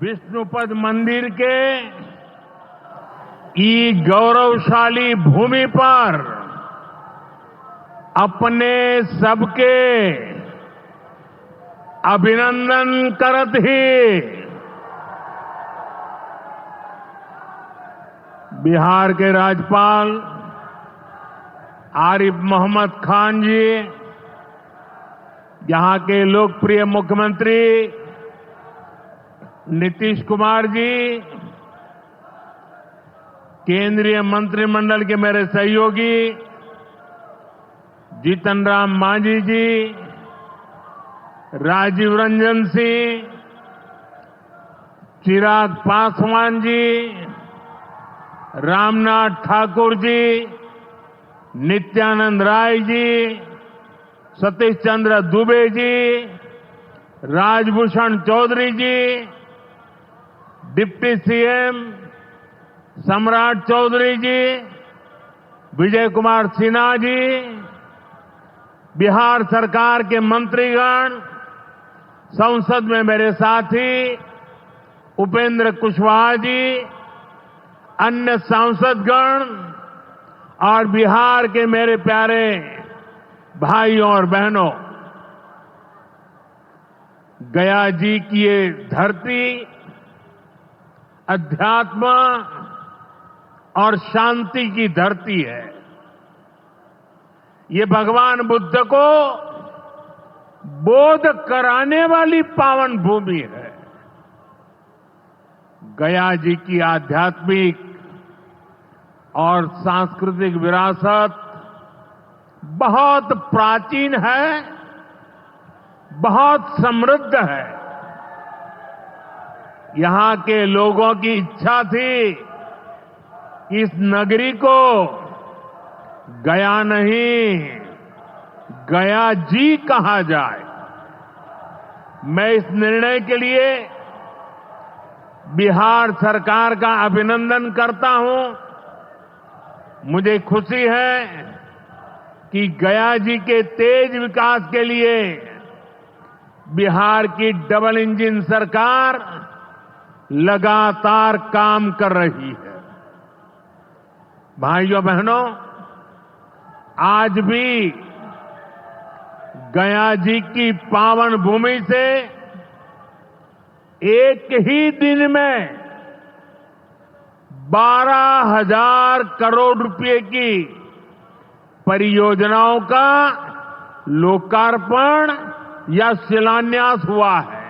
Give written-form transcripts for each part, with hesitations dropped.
विष्णुपद मंदिर के गौरवशाली भूमि पर अपने सबके अभिनंदन करत ही बिहार के राज्यपाल आरिफ मोहम्मद खान जी, यहां के लोकप्रिय मुख्यमंत्री नीतीश कुमार जी, केंद्रीय मंत्रिमंडल के मेरे सहयोगी जीतन राम मांझी जी, राजीव रंजन सिंह, चिराग पासवान जी, रामनाथ ठाकुर जी, नित्यानंद राय जी, सतीश चंद्र दुबे जी, राजभूषण चौधरी जी, डिप्टी सीएम सम्राट चौधरी जी, विजय कुमार सिन्हा जी, बिहार सरकार के मंत्रीगण, संसद में मेरे साथी उपेंद्र कुशवाहा जी, अन्य सांसदगण और बिहार के मेरे प्यारे भाइयों और बहनों, गया जी की ये धरती अध्यात्म और शांति की धरती है। ये भगवान बुद्ध को बोध कराने वाली पावन भूमि है। गया जी की आध्यात्मिक और सांस्कृतिक विरासत बहुत प्राचीन है, बहुत समृद्ध है। यहां के लोगों की इच्छा थी कि इस नगरी को गया नहीं, गया जी कहा जाए। मैं इस निर्णय के लिए बिहार सरकार का अभिनंदन करता हूं। मुझे खुशी है कि गया जी के तेज विकास के लिए बिहार की डबल इंजन सरकार लगातार काम कर रही है। भाइयों बहनों, आज भी गया जी की पावन भूमि से एक ही दिन में 12,000 करोड़ रुपए की परियोजनाओं का लोकार्पण या शिलान्यास हुआ है।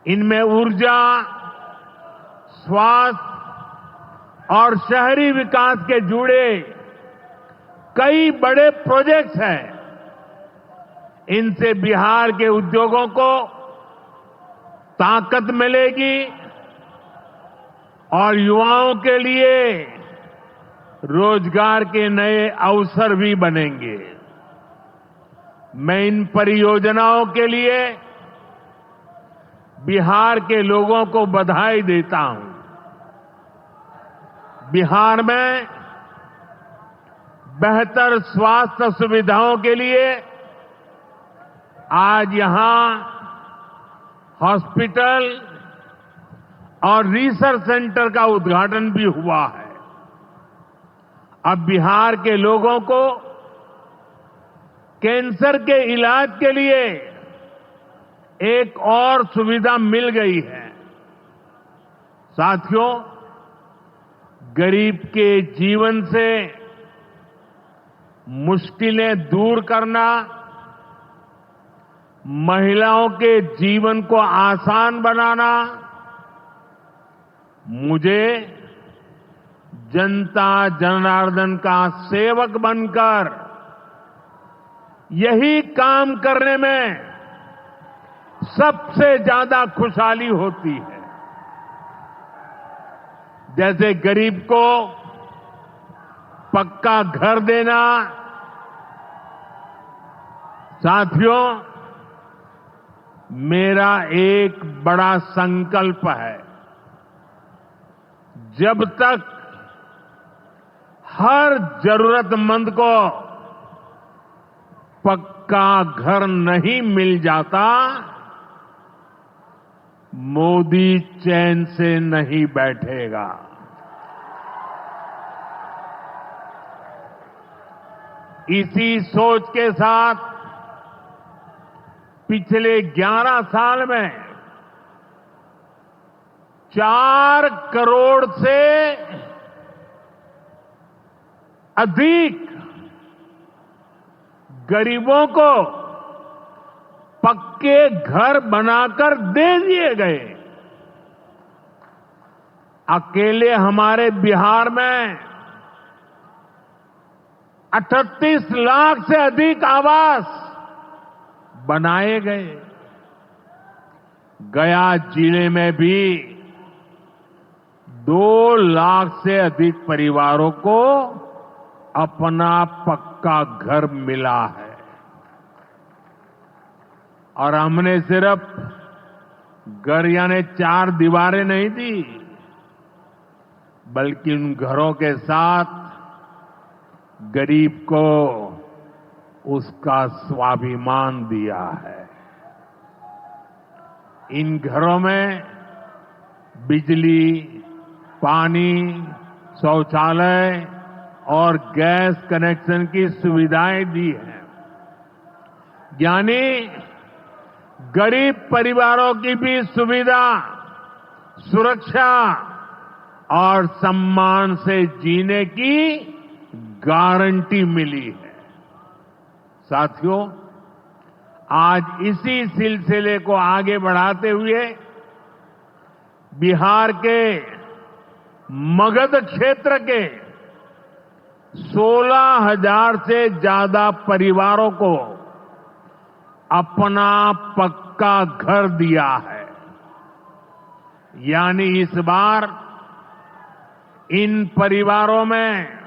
इनमें ऊर्जा, स्वास्थ्य और शहरी विकास के जुड़े कई बड़े प्रोजेक्ट्स हैं। इनसे बिहार के उद्योगों को ताकत मिलेगी और युवाओं के लिए रोजगार के नए अवसर भी बनेंगे। मैं इन परियोजनाओं के लिए बिहार के लोगों को बधाई देता हूं। बिहार में बेहतर स्वास्थ्य सुविधाओं के लिए आज यहां हॉस्पिटल और रिसर्च सेंटर का उद्घाटन भी हुआ है। अब बिहार के लोगों को कैंसर के इलाज के लिए एक और सुविधा मिल गई है। साथियों, गरीब के जीवन से मुश्किलें दूर करना, महिलाओं के जीवन को आसान बनाना मुझे जनता जनार्दन का सेवक बनकर यही काम करने में सबसे ज्यादा खुशहाली होती है। जैसे गरीब को पक्का घर देना। साथियों, मेरा एक बड़ा संकल्प है, जब तक हर जरूरतमंद को पक्का घर नहीं मिल जाता, मोदी चैन से नहीं बैठेगा। इसी सोच के साथ पिछले 11 साल में 4 करोड़ से अधिक गरीबों को पक्के घर बनाकर दे दिए गए। अकेले हमारे बिहार में 38 लाख से अधिक आवास बनाए गए। गया जिले में भी 2 लाख से अधिक परिवारों को अपना पक्का घर मिला है। और हमने सिर्फ घर यानी 4 दीवारें नहीं दी, बल्कि उन घरों के साथ गरीब को उसका स्वाभिमान दिया है। इन घरों में बिजली, पानी, शौचालय और गैस कनेक्शन की सुविधाएं दी हैं। यानी गरीब परिवारों की भी सुविधा, सुरक्षा और सम्मान से जीने की गारंटी मिली है। साथियों, आज इसी सिलसिले को आगे बढ़ाते हुए बिहार के मगध क्षेत्र के 16,000 से ज्यादा परिवारों को अपना पक्का घर दिया है। यानी इस बार इन परिवारों में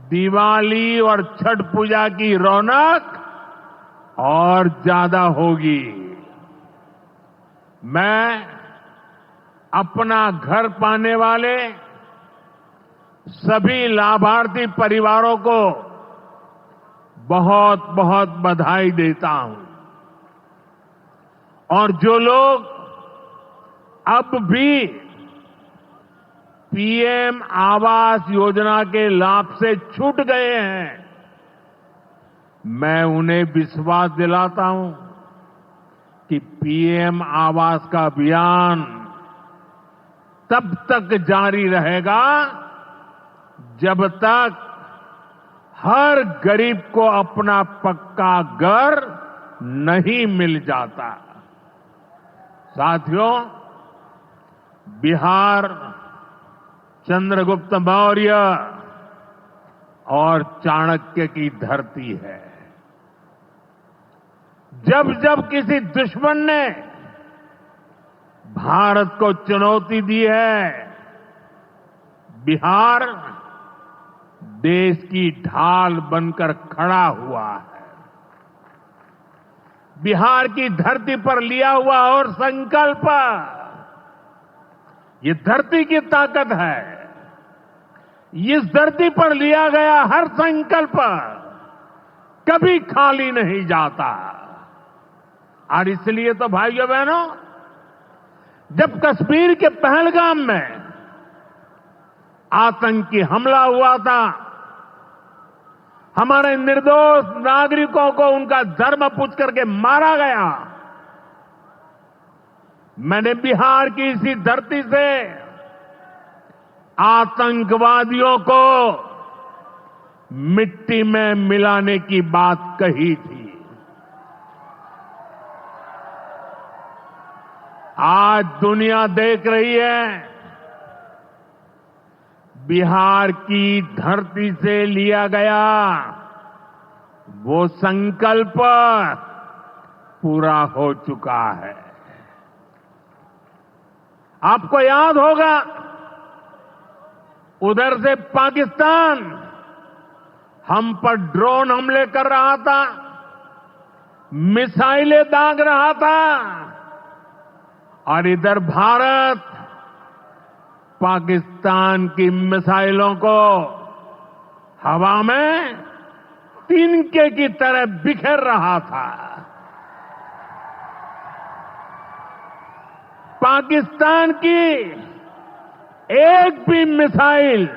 दिवाली और छठ पूजा की रौनक और ज्यादा होगी। मैं अपना घर पाने वाले सभी लाभार्थी परिवारों को बहुत बहुत बधाई देता हूं। और जो लोग अब भी पीएम आवास योजना के लाभ से छूट गए हैं, मैं उन्हें विश्वास दिलाता हूं कि पीएम आवास का अभियान तब तक जारी रहेगा जब तक हर गरीब को अपना पक्का घर नहीं मिल जाता। साथियों, बिहार चंद्रगुप्त मौर्य और चाणक्य की धरती है। जब जब किसी दुश्मन ने भारत को चुनौती दी है, बिहार देश की ढाल बनकर खड़ा हुआ है। बिहार की धरती पर लिया हुआ और संकल्प, ये धरती की ताकत है। इस धरती पर लिया गया हर संकल्प कभी खाली नहीं जाता। और इसलिए तो भाइयों बहनों, जब कश्मीर के पहलगाम में आतंकी हमला हुआ था, हमारे निर्दोष नागरिकों को उनका धर्म पूछ करके मारा गया, मैंने बिहार की इसी धरती से आतंकवादियों को मिट्टी में मिलाने की बात कही थी। आज दुनिया देख रही है, बिहार की धरती से लिया गया वो संकल्प पूरा हो चुका है। आपको याद होगा, उधर से पाकिस्तान हम पर ड्रोन हमले कर रहा था, मिसाइलें दाग रहा था, और इधर भारत पाकिस्तान की मिसाइलों को हवा में तिनके की तरह बिखेर रहा था। पाकिस्तान की एक भी मिसाइल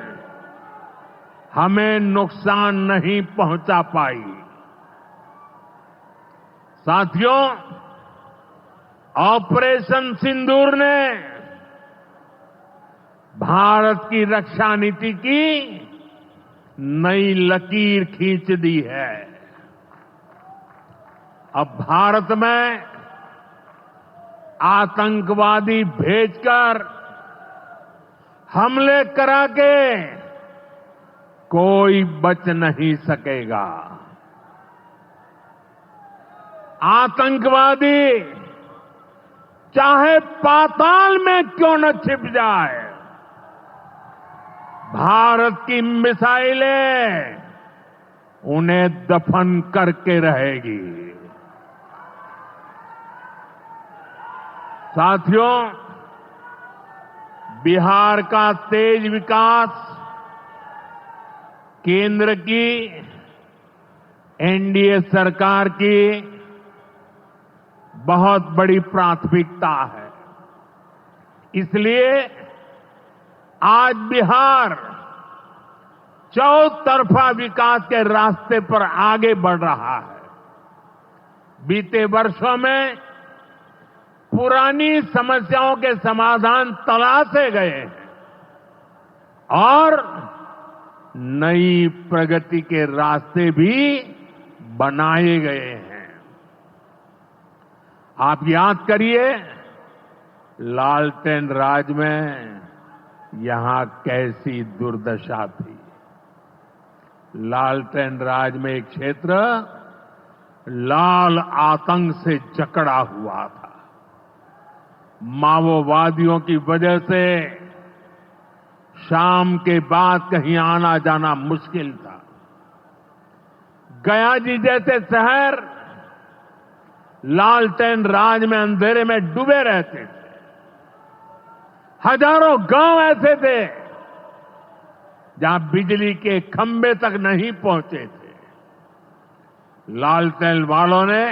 हमें नुकसान नहीं पहुंचा पाई। साथियों, ऑपरेशन सिंदूर ने भारत की रक्षा नीति की नई लकीर खींच दी है। अब भारत में आतंकवादी भेजकर हमले करा के कोई बच नहीं सकेगा। आतंकवादी चाहे पाताल में क्यों न छिप जाए, भारत की मिसाइलें उन्हें दफन करके रहेगी। साथियों, बिहार का तेज विकास केंद्र की एनडीए सरकार की बहुत बड़ी प्राथमिकता है। इसलिए आज बिहार चौतरफा विकास के रास्ते पर आगे बढ़ रहा है। बीते वर्षों में पुरानी समस्याओं के समाधान तलाशे गए हैं और नई प्रगति के रास्ते भी बनाए गए हैं। आप याद करिए, लालटेन राज में यहां कैसी दुर्दशा थी। लालटेन राज में एक क्षेत्र लाल आतंक से जकड़ा हुआ था। माओवादियों की वजह से शाम के बाद कहीं आना जाना मुश्किल था। गया जी जैसे शहर लालटेन राज में अंधेरे में डूबे रहते थे। हजारों गांव ऐसे थे जहां बिजली के खंभे तक नहीं पहुंचे थे। लालटेन वालों ने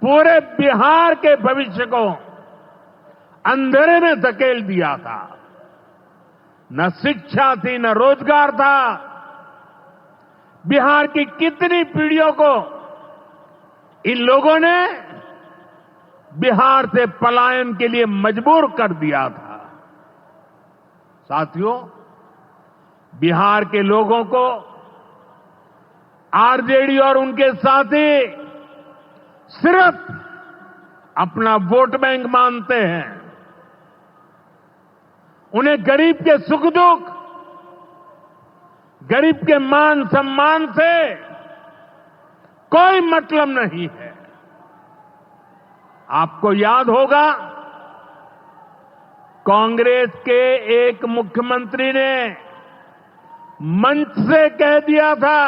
पूरे बिहार के भविष्य को अंधेरे में धकेल दिया था। न शिक्षा थी, न रोजगार था। बिहार की कितनी पीढ़ियों को इन लोगों ने बिहार से पलायन के लिए मजबूर कर दिया था। साथियों, बिहार के लोगों को आरजेडी और उनके साथी सिर्फ अपना वोट बैंक मानते हैं। उन्हें गरीब के सुख दुख, गरीब के मान सम्मान से कोई मतलब नहीं है। आपको याद होगा, कांग्रेस के एक मुख्यमंत्री ने मंच से कह दिया था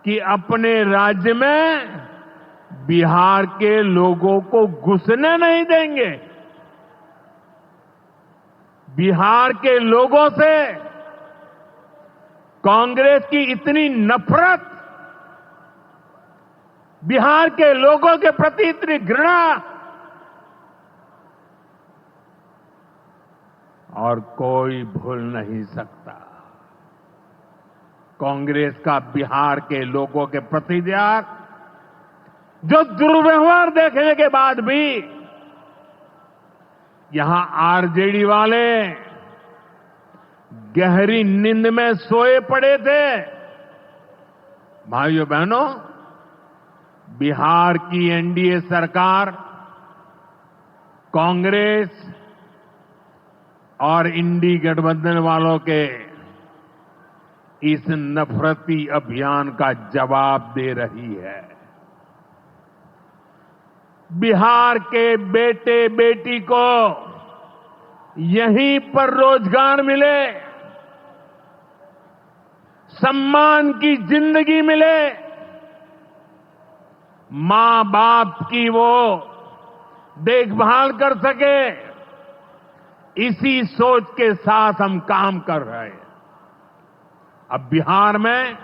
कि अपने राज्य में बिहार के लोगों को घुसने नहीं देंगे। बिहार के लोगों से कांग्रेस की इतनी नफरत, बिहार के लोगों के प्रति इतनी घृणा, और कोई भूल नहीं सकता। कांग्रेस का बिहार के लोगों के प्रति जो दुर्व्यवहार देखने के बाद भी यहां आरजेडी वाले गहरी नींद में सोए पड़े थे। भाइयों बहनों, बिहार की एनडीए सरकार कांग्रेस और इंडी गठबंधन वालों के इस नफरती अभियान का जवाब दे रही है। बिहार के बेटे बेटी को यहीं पर रोजगार मिले, सम्मान की जिंदगी मिले, मां बाप की वो देखभाल कर सके, इसी सोच के साथ हम काम कर रहे हैं। अब बिहार में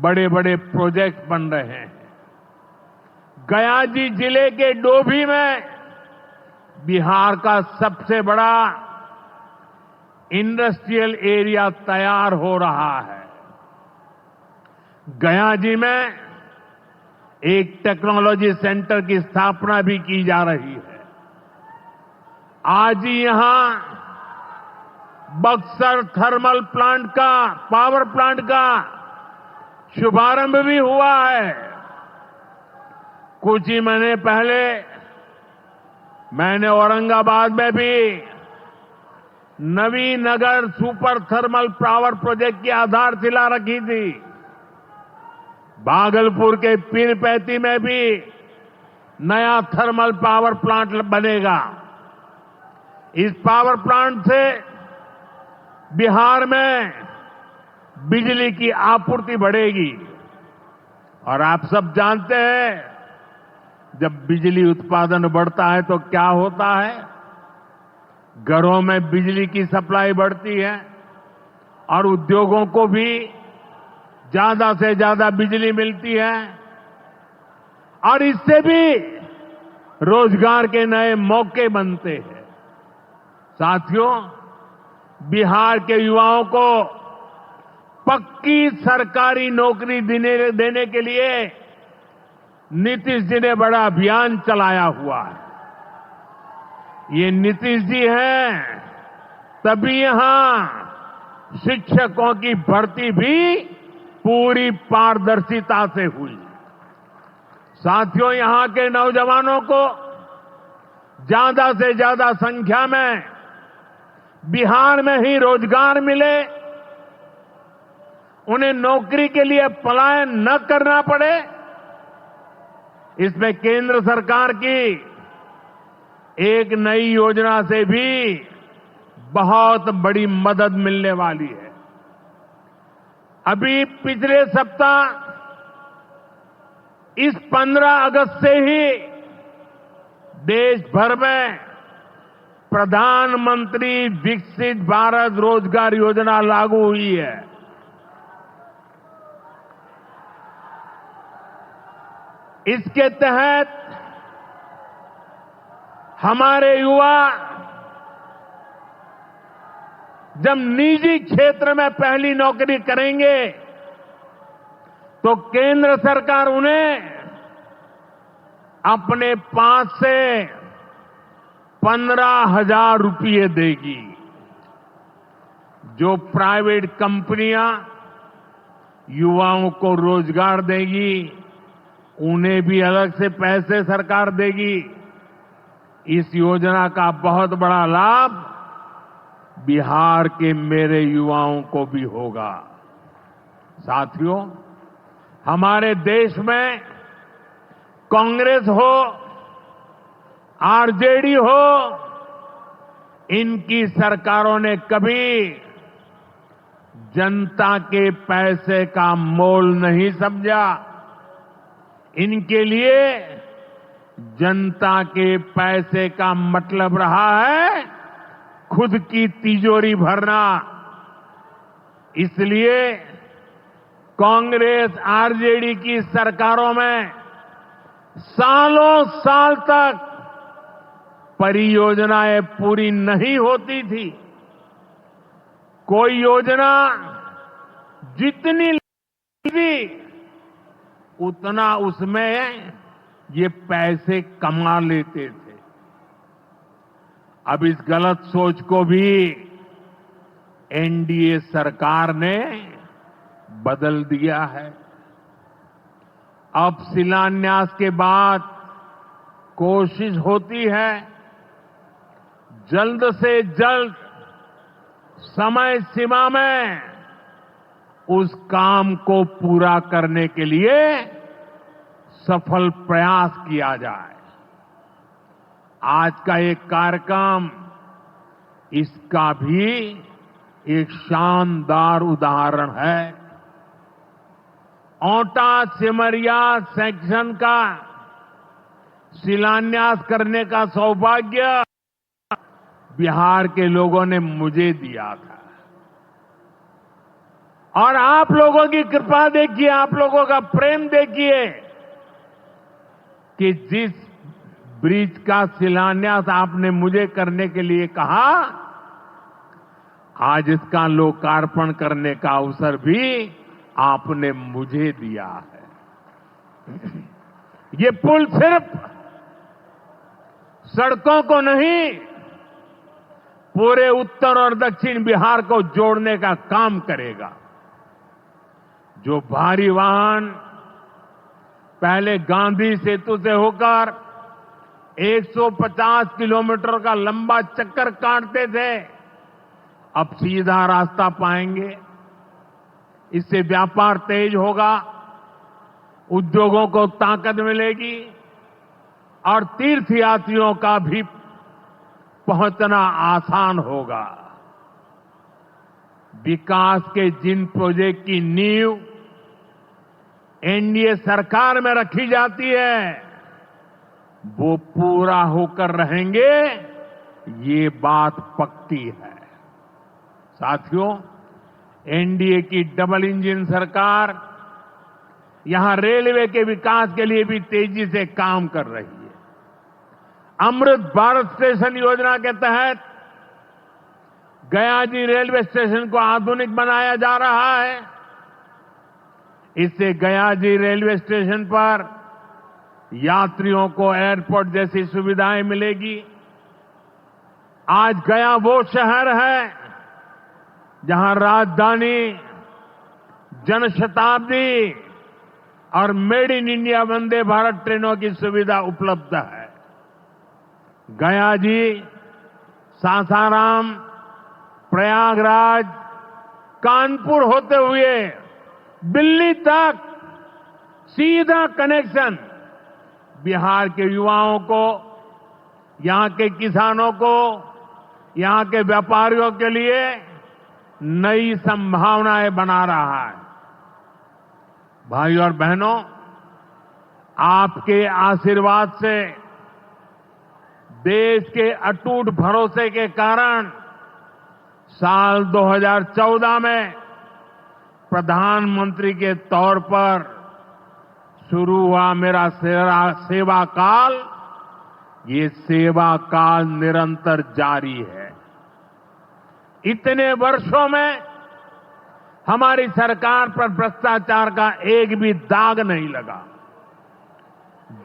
बड़े बड़े प्रोजेक्ट बन रहे हैं। गया जी जिले के डोभी में बिहार का सबसे बड़ा इंडस्ट्रियल एरिया तैयार हो रहा है। गया जी में एक टेक्नोलॉजी सेंटर की स्थापना भी की जा रही है। आज ही यहां बक्सर थर्मल प्लांट का, पावर प्लांट का शुभारंभ भी हुआ है। कुछ ही महीने पहले मैंने औरंगाबाद में भी Navinagar super thermal power project की आधारशिला रखी थी। भागलपुर के पीरपैंती में भी नया थर्मल पावर प्लांट बनेगा। इस पावर प्लांट से बिहार में बिजली की आपूर्ति बढ़ेगी। और आप सब जानते हैं, जब बिजली उत्पादन बढ़ता है तो क्या होता है? घरों में बिजली की सप्लाई बढ़ती है और उद्योगों को भी ज्यादा से ज्यादा बिजली मिलती है और इससे भी रोजगार के नए मौके बनते हैं। साथियों, बिहार के युवाओं को पक्की सरकारी नौकरी देने के लिए नीतीश जी ने बड़ा अभियान चलाया हुआ है। ये नीतीश जी हैं, तभी यहां शिक्षकों की भर्ती भी पूरी पारदर्शिता से हुई। साथियों, यहां के नौजवानों को ज्यादा से ज्यादा संख्या में बिहार में ही रोजगार मिले, उन्हें नौकरी के लिए पलायन न करना पड़े, इसमें केंद्र सरकार की एक नई योजना से भी बहुत बड़ी मदद मिलने वाली है। अभी पिछले सप्ताह इस 15 अगस्त से ही देश भर में प्रधानमंत्री विकसित भारत रोजगार योजना लागू हुई है। इसके तहत हमारे युवा जब निजी क्षेत्र में पहली नौकरी करेंगे तो केंद्र सरकार उन्हें अपने पास से 15,000 रुपये देगी। जो प्राइवेट कंपनियां युवाओं को रोजगार देगी, उन्हें भी अलग से पैसे सरकार देगी। इस योजना का बहुत बड़ा लाभ बिहार के मेरे युवाओं को भी होगा। साथियों, हमारे देश में कांग्रेस हो, आरजेडी हो, इनकी सरकारों ने कभी जनता के पैसे का मोल नहीं समझा। इनके लिए जनता के पैसे का मतलब रहा है खुद की तिजोरी भरना। इसलिए कांग्रेस आरजेडी की सरकारों में सालों साल तक परियोजनाएं पूरी नहीं होती थी। कोई योजना जितनी थी उतना उसमें ये पैसे कमा लेते थे। अब इस गलत सोच को भी एनडीए सरकार ने बदल दिया है। अब शिलान्यास के बाद कोशिश होती है जल्द से जल्द समय सीमा में उस काम को पूरा करने के लिए सफल प्रयास किया जाए। आज का एक कार्यक्रम इसका भी एक शानदार उदाहरण है। ओंटा सिमरिया सेक्शन का शिलान्यास करने का सौभाग्य बिहार के लोगों ने मुझे दिया था। और आप लोगों की कृपा देखिए, आप लोगों का प्रेम देखिए कि जिस ब्रिज का शिलान्यास आपने मुझे करने के लिए कहा, आज इसका लोकार्पण करने का अवसर भी आपने मुझे दिया है। ये पुल सिर्फ सड़कों को नहीं, पूरे उत्तर और दक्षिण बिहार को जोड़ने का काम करेगा। जो भारी वाहन पहले गांधी सेतु से होकर 150 किलोमीटर का लंबा चक्कर काटते थे, अब सीधा रास्ता पाएंगे। इससे व्यापार तेज होगा, उद्योगों को ताकत मिलेगी और तीर्थयात्रियों का भी पहुंचना आसान होगा। विकास के जिन प्रोजेक्ट की नींव एनडीए सरकार में रखी जाती है, वो पूरा होकर रहेंगे, ये बात पक्की है। साथियों, एनडीए की डबल इंजन सरकार यहां रेलवे के विकास के लिए भी तेजी से काम कर रही है। अमृत भारत स्टेशन योजना के तहत गयाजी रेलवे स्टेशन को आधुनिक बनाया जा रहा है। इससे गयाजी रेलवे स्टेशन पर यात्रियों को एयरपोर्ट जैसी सुविधाएं मिलेगी। आज गया वो शहर है जहां राजधानी, जनशताब्दी और made in India Vande Bharat ट्रेनों की सुविधा उपलब्ध है। गया जी, सासाराम, प्रयागराज, कानपुर होते हुए दिल्ली तक सीधा कनेक्शन बिहार के युवाओं को, यहां के किसानों को, यहां के व्यापारियों के लिए नई संभावनाएं बना रहा है। भाई और बहनों, आपके आशीर्वाद से, देश के अटूट भरोसे के कारण साल 2014 में प्रधानमंत्री के तौर पर शुरू हुआ मेरा सेवा काल, ये सेवा काल निरंतर जारी है। इतने वर्षों में हमारी सरकार पर भ्रष्टाचार का एक भी दाग नहीं लगा।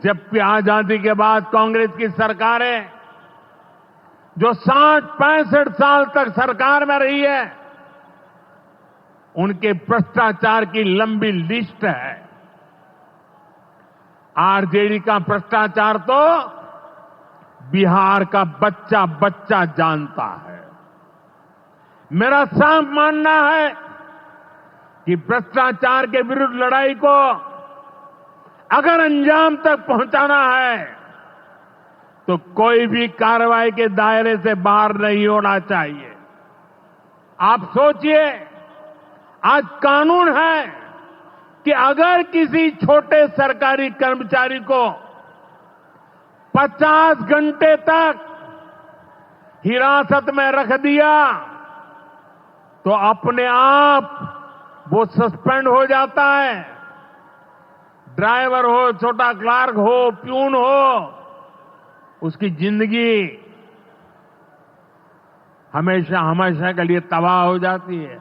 जबकि आजादी के बाद कांग्रेस की सरकारें जो 60-65 साल तक सरकार में रही है, उनके भ्रष्टाचार की लंबी लिस्ट है। आरजेडी का भ्रष्टाचार तो बिहार का बच्चा बच्चा जानता है। मेरा साफ मानना है कि भ्रष्टाचार के विरुद्ध लड़ाई को अगर अंजाम तक पहुंचाना है तो कोई भी कार्रवाई के दायरे से बाहर नहीं होना चाहिए। आप सोचिए, आज कानून है कि अगर किसी छोटे सरकारी कर्मचारी को 50 घंटे तक हिरासत में रख दिया तो अपने आप वो सस्पेंड हो जाता है। ड्राइवर हो, छोटा क्लार्क हो, प्यून हो, उसकी जिंदगी हमेशा हमेशा के लिए तबाह हो जाती है।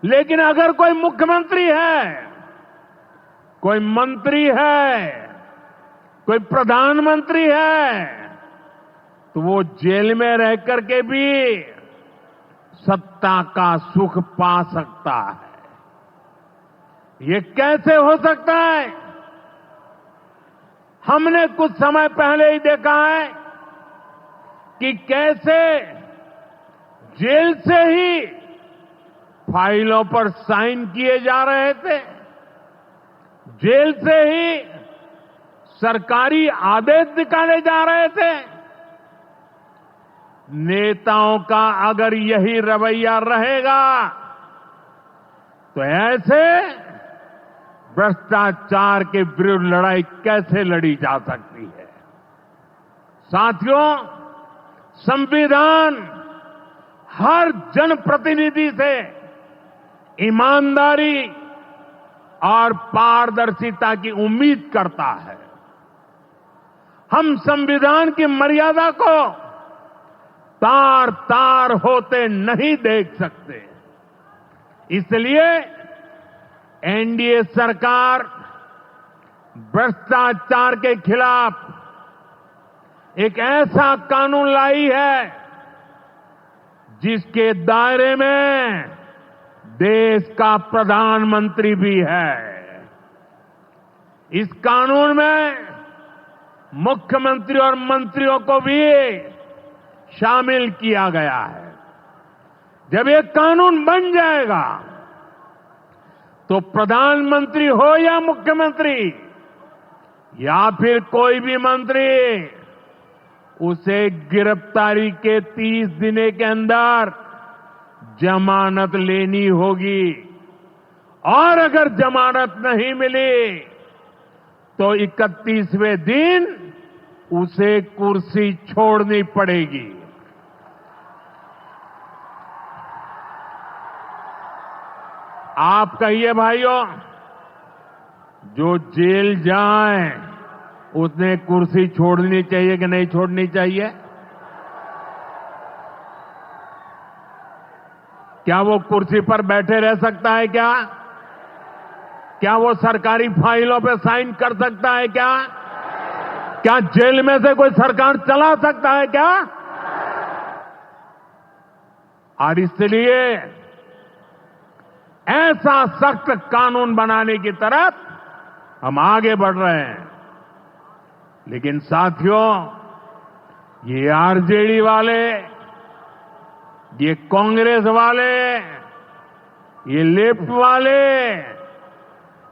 लेकिन अगर कोई मुख्यमंत्री है, कोई मंत्री है, कोई प्रधानमंत्री है, तो वो जेल में रह करके भी सत्ता का सुख पा सकता है। ये कैसे हो सकता है? हमने कुछ समय पहले ही देखा है कि कैसे जेल से ही फाइलों पर साइन किए जा रहे थे, जेल से ही सरकारी आदेश निकाले जा रहे थे। नेताओं का अगर यही रवैया रहेगा तो ऐसे भ्रष्टाचार के विरुद्ध लड़ाई कैसे लड़ी जा सकती है? साथियों, संविधान हर जनप्रतिनिधि से ईमानदारी और पारदर्शिता की उम्मीद करता है। हम संविधान की मर्यादा को तार तार होते नहीं देख सकते। इसलिए एनडीए सरकार भ्रष्टाचार के खिलाफ एक ऐसा कानून लाई है जिसके दायरे में देश का प्रधानमंत्री भी है। इस कानून में मुख्यमंत्री और मंत्रियों को भी शामिल किया गया है। जब ये कानून बन जाएगा तो प्रधानमंत्री हो या मुख्यमंत्री या फिर कोई भी मंत्री, उसे गिरफ्तारी के 30 दिन के अंदर जमानत लेनी होगी और अगर जमानत नहीं मिली तो 31वें दिन उसे कुर्सी छोड़नी पड़ेगी। आप कहिए भाइयों, जो जेल जाए उसने कुर्सी छोड़नी चाहिए कि नहीं छोड़नी चाहिए? क्या वो कुर्सी पर बैठे रह सकता है क्या? क्या वो सरकारी फाइलों पे साइन कर सकता है क्या? क्या जेल में से कोई सरकार चला सकता है क्या? और इसलिए ऐसा सख्त कानून बनाने की तरफ हम आगे बढ़ रहे हैं। लेकिन साथियों, ये आरजेडी वाले, ये कांग्रेस वाले, ये लेफ्ट वाले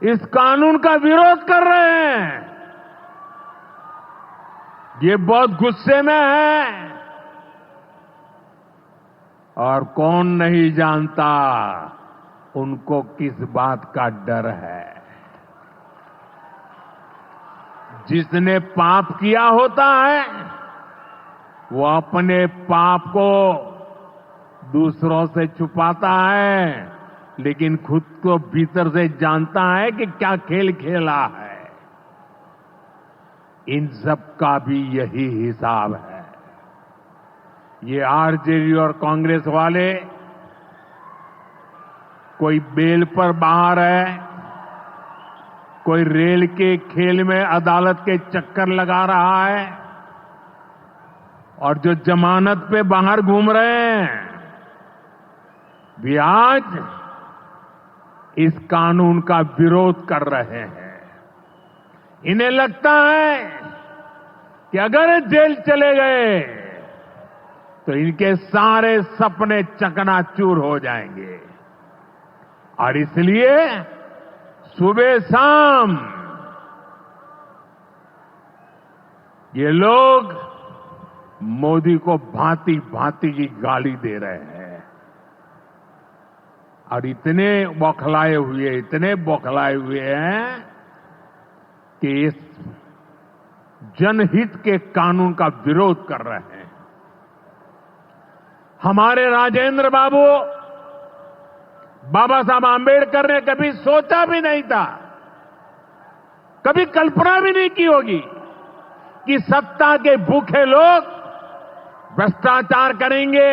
इस कानून का विरोध कर रहे हैं। ये बहुत गुस्से में है और कौन नहीं जानता उनको किस बात का डर है। जिसने पाप किया होता है वो अपने पाप को दूसरों से छुपाता है, लेकिन खुद को भीतर से जानता है कि क्या खेल खेला है। इन सब का भी यही हिसाब है। ये आरजेडी और कांग्रेस वाले कोई बेल पर बाहर है, कोई रेल के खेल में अदालत के चक्कर लगा रहा है और जो जमानत पे बाहर घूम रहे हैं भी आज इस कानून का विरोध कर रहे हैं। इन्हें लगता है कि अगर जेल चले गए तो इनके सारे सपने चकनाचूर हो जाएंगे और इसलिए सुबह शाम ये लोग मोदी को भांति भांति की गाली दे रहे हैं और इतने बौखलाए हुए हैं कि इस जनहित के कानून का विरोध कर रहे हैं। हमारे राजेंद्र बाबू, बाबा साहब आंबेडकर ने कभी सोचा भी नहीं था, कभी कल्पना भी नहीं की होगी कि सत्ता के भूखे लोग भ्रष्टाचार करेंगे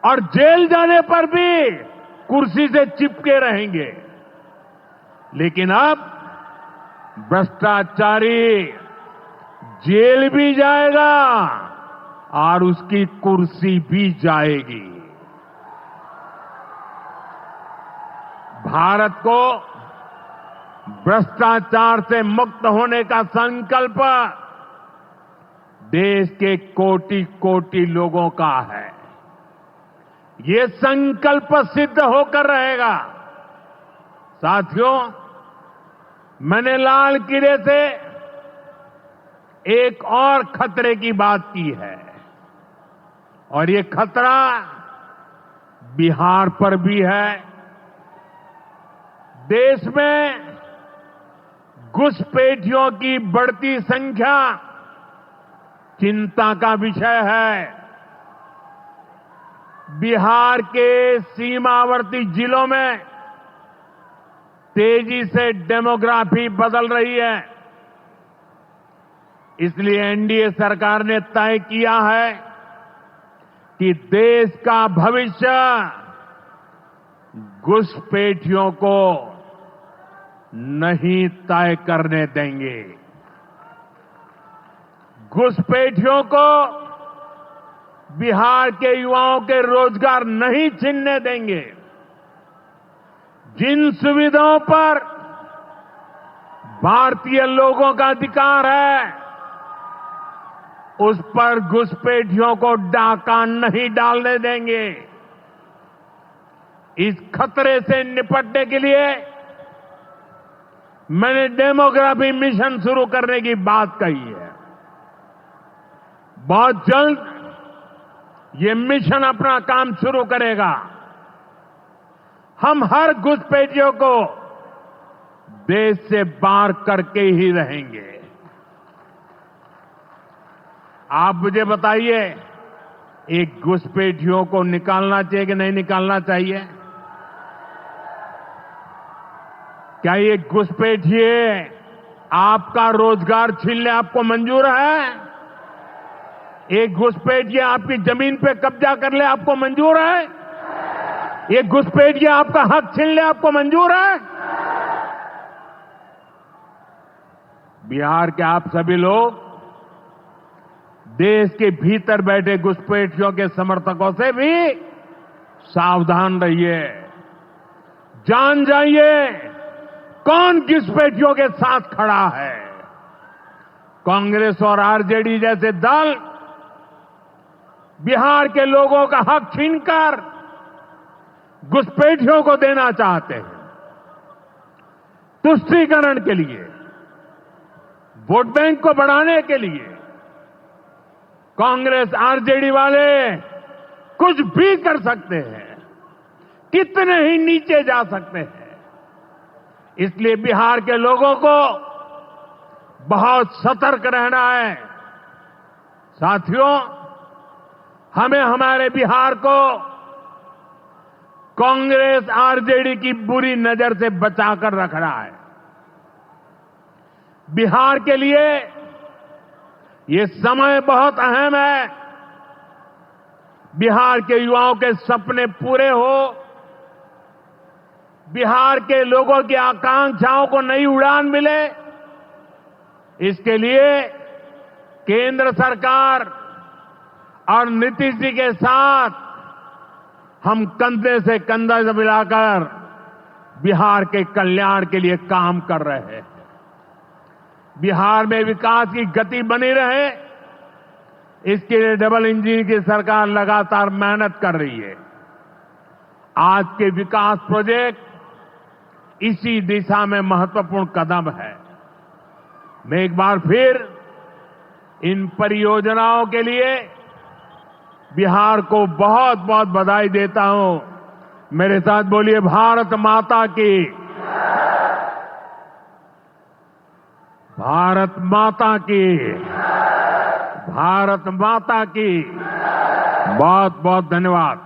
और जेल जाने पर भी कुर्सी से चिपके रहेंगे। लेकिन अब भ्रष्टाचारी जेल भी जाएगा और उसकी कुर्सी भी जाएगी। भारत को भ्रष्टाचार से मुक्त होने का संकल्प देश के कोटि कोटि लोगों का है। ये संकल्प सिद्ध होकर रहेगा। साथियों, मैंने लाल किले से एक और खतरे की बात की है और ये खतरा बिहार पर भी है। देश में घुसपैठियों की बढ़ती संख्या चिंता का विषय है। बिहार के सीमावर्ती जिलों में तेजी से डेमोग्राफी बदल रही है। इसलिए एनडीए सरकार ने तय किया है कि देश का भविष्य घुसपैठियों को नहीं तय करने देंगे। घुसपैठियों को बिहार के युवाओं के रोजगार नहीं छीनने देंगे। जिन सुविधाओं पर भारतीय लोगों का अधिकार है, उस पर घुसपैठियों को डाका नहीं डालने देंगे। इस खतरे से निपटने के लिए मैंने डेमोग्राफी मिशन शुरू करने की बात कही है। बहुत जल्द ये मिशन अपना काम शुरू करेगा। हम हर घुसपैठियों को देश से बाहर करके ही रहेंगे। आप मुझे बताइए, एक घुसपैठियों को निकालना चाहिए कि नहीं निकालना चाहिए? क्या ये घुसपैठिए आपका रोजगार छीन ले आपको मंजूर है? एक घुसपैठिया आपकी जमीन पे कब्जा कर ले आपको मंजूर है? एक घुसपैठिया आपका हक छीन ले आपको मंजूर है? बिहार के आप सभी लोग देश के भीतर बैठे घुसपैठियों के समर्थकों से भी सावधान रहिए। जान जाइए कौन घुसपैठियों के साथ खड़ा है। कांग्रेस और आरजेडी जैसे दल बिहार के लोगों का हक छीनकर घुसपैठियों को देना चाहते हैं। तुष्टीकरण के लिए, वोट बैंक को बढ़ाने के लिए कांग्रेस आरजेडी वाले कुछ भी कर सकते हैं, कितने ही नीचे जा सकते हैं। इसलिए बिहार के लोगों को बहुत सतर्क रहना है। साथियों, हमें हमारे बिहार को कांग्रेस आरजेडी की बुरी नजर से बचाकर रखना है। बिहार के लिए ये समय बहुत अहम है। बिहार के युवाओं के सपने पूरे हो, बिहार के लोगों की आकांक्षाओं को नई उड़ान मिले, इसके लिए केंद्र सरकार और नीतीश जी के साथ हम कंधे से कंधा मिलाकर बिहार के कल्याण के लिए काम कर रहे हैं। बिहार में विकास की गति बनी रहे, इसके लिए डबल इंजन की सरकार लगातार मेहनत कर रही है। आज के विकास प्रोजेक्ट इसी दिशा में महत्वपूर्ण कदम है। मैं एक बार फिर इन परियोजनाओं के लिए बिहार को बहुत बहुत बधाई देता हूं। मेरे साथ बोलिए, भारत माता की, भारत माता की, भारत माता की। बहुत बहुत धन्यवाद।